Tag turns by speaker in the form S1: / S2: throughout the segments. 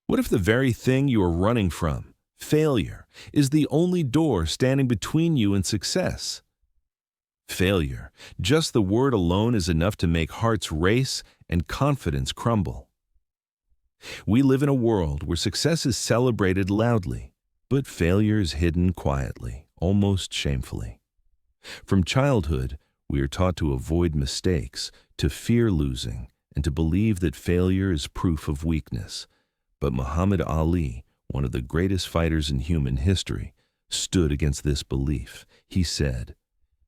S1: What if the very thing you are running from, failure, is the only door standing between you and success? Failure, just the word alone is enough to make hearts race and confidence crumble. We live in a world where success is celebrated loudly, but failure is hidden quietly, almost shamefully. From childhood, we are taught to avoid mistakes, to fear losing, and to believe that failure is proof of weakness. But Muhammad Ali, one of the greatest fighters in human history, stood against this belief. He said,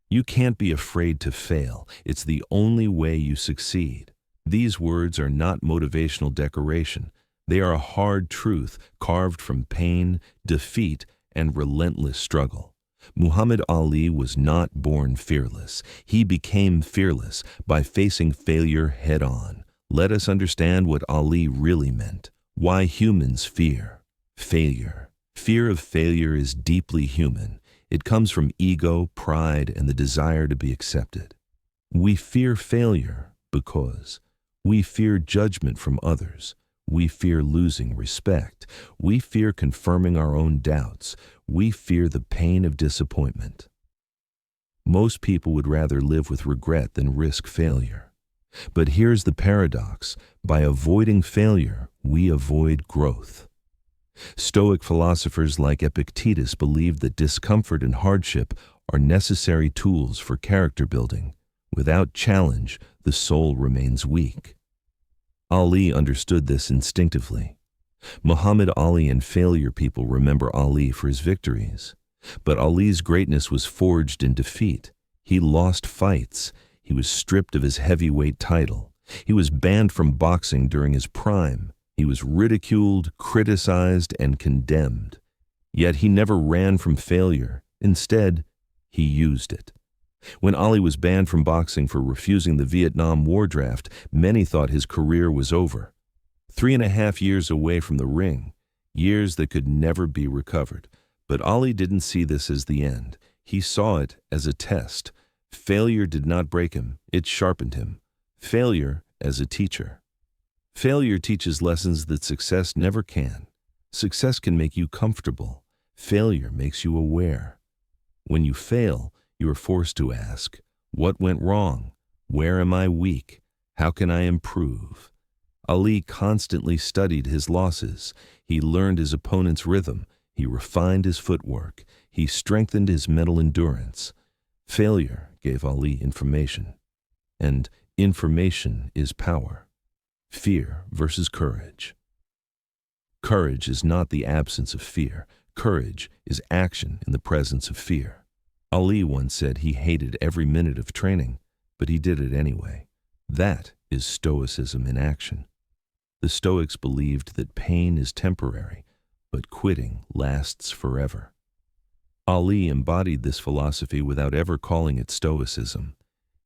S1: "You can't be afraid to fail. It's the only way you succeed." These words are not motivational decoration. They are a hard truth carved from pain, defeat, and relentless struggle. Muhammad Ali was not born fearless. He became fearless by facing failure head-on. Let us understand what Ali really meant. Why humans fear failure. Fear of failure is deeply human. It comes from ego, pride, and the desire to be accepted. We fear failure because we fear judgment from others. We fear losing respect. We fear confirming our own doubts. We fear the pain of disappointment. Most people would rather live with regret than risk failure. But here's the paradox. By avoiding failure, we avoid growth. Stoic philosophers like Epictetus believed that discomfort and hardship are necessary tools for character building. Without challenge, the soul remains weak. Ali understood this instinctively. Muhammad Ali and failure people remember Ali for his victories. But Ali's greatness was forged in defeat. He lost fights. He was stripped of his heavyweight title. He was banned from boxing during his prime. He was ridiculed, criticized, and condemned. Yet he never ran from failure. Instead, he used it. When Ali was banned from boxing for refusing the Vietnam War draft, many thought his career was over. 3.5 years away from the ring, years that could never be recovered. But Ali didn't see this as the end. He saw it as a test. Failure did not break him, it sharpened him. Failure as a teacher. Failure teaches lessons that success never can. Success can make you comfortable. Failure makes you aware. When you fail, you are forced to ask, what went wrong? Where am I weak? How can I improve? Ali constantly studied his losses. He learned his opponent's rhythm. He refined his footwork. He strengthened his mental endurance. Failure gave Ali information. And information is power. Fear versus courage. Courage is not the absence of fear. Courage is action in the presence of fear. Ali once said he hated every minute of training, but he did it anyway. That is Stoicism in action. The Stoics believed that pain is temporary, but quitting lasts forever. Ali embodied this philosophy without ever calling it Stoicism.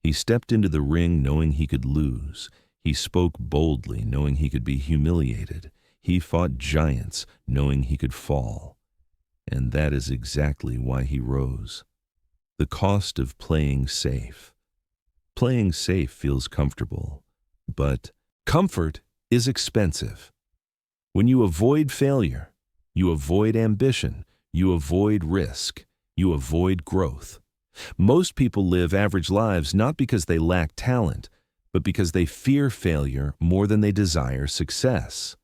S1: He stepped into the ring knowing he could lose. He spoke boldly, knowing he could be humiliated. He fought giants, knowing he could fall. And that is exactly why he rose. The cost of playing safe. Playing safe feels comfortable, but comfort is expensive. When you avoid failure, you avoid ambition, you avoid risk, you avoid growth. Most people live average lives not because they lack talent, but because they fear failure more than they desire success.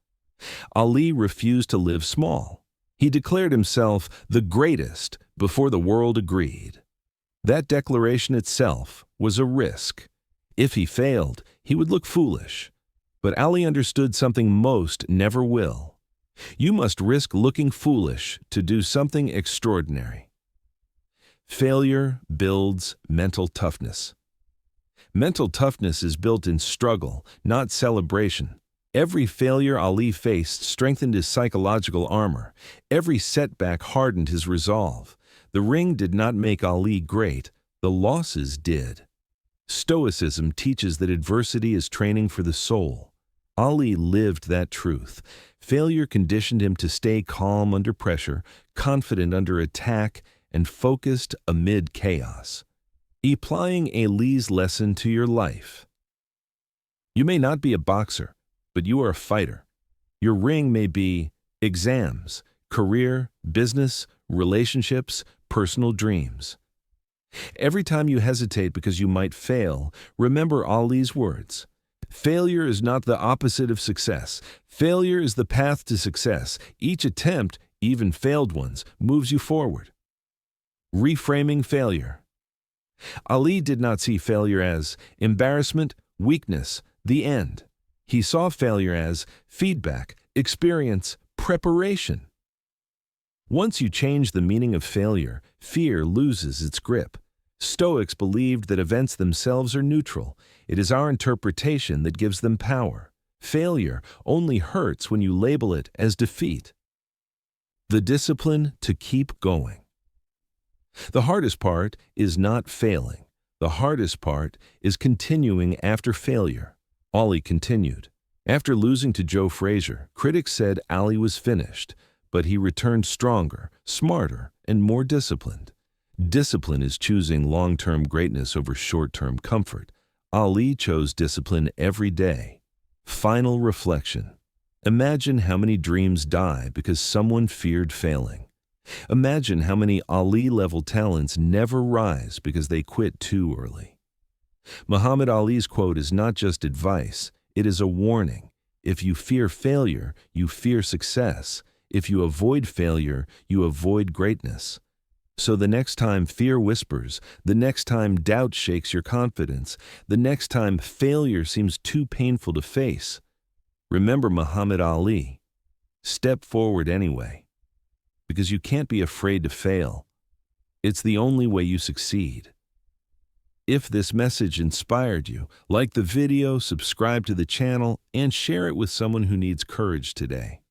S1: Ali refused to live small. He declared himself the greatest before the world agreed. That declaration itself was a risk. If he failed, he would look foolish. But Ali understood something most never will. You must risk looking foolish to do something extraordinary. Failure builds mental toughness. Mental toughness is built in struggle, not celebration. Every failure Ali faced strengthened his psychological armor. Every setback hardened his resolve. The ring did not make Ali great, the losses did. Stoicism teaches that adversity is training for the soul. Ali lived that truth. Failure conditioned him to stay calm under pressure, confident under attack, and focused amid chaos. Applying Ali's lesson to your life. You may not be a boxer, but you are a fighter. Your ring may be exams, career, business, relationships, personal dreams. Every time you hesitate because you might fail, remember Ali's words. Failure is not the opposite of success. Failure is the path to success. Each attempt, even failed ones, moves you forward. Reframing failure. Ali did not see failure as embarrassment, weakness, the end. He saw failure as feedback, experience, preparation. Once you change the meaning of failure, fear loses its grip. Stoics believed that events themselves are neutral. It is our interpretation that gives them power. Failure only hurts when you label it as defeat. The discipline to keep going. The hardest part is not failing. The hardest part is continuing after failure. Ali continued. After losing to Joe Frazier, critics said Ali was finished, but he returned stronger, smarter, and more disciplined. Discipline is choosing long-term greatness over short-term comfort. Ali chose discipline every day. Final reflection. Imagine how many dreams die because someone feared failing. Imagine how many Ali-level talents never rise because they quit too early. Muhammad Ali's quote is not just advice, it is a warning. If you fear failure, you fear success. If you avoid failure, you avoid greatness. So the next time fear whispers, the next time doubt shakes your confidence, the next time failure seems too painful to face, remember Muhammad Ali. Step forward anyway, because you can't be afraid to fail. It's the only way you succeed. If this message inspired you, like the video, subscribe to the channel, and share it with someone who needs courage today.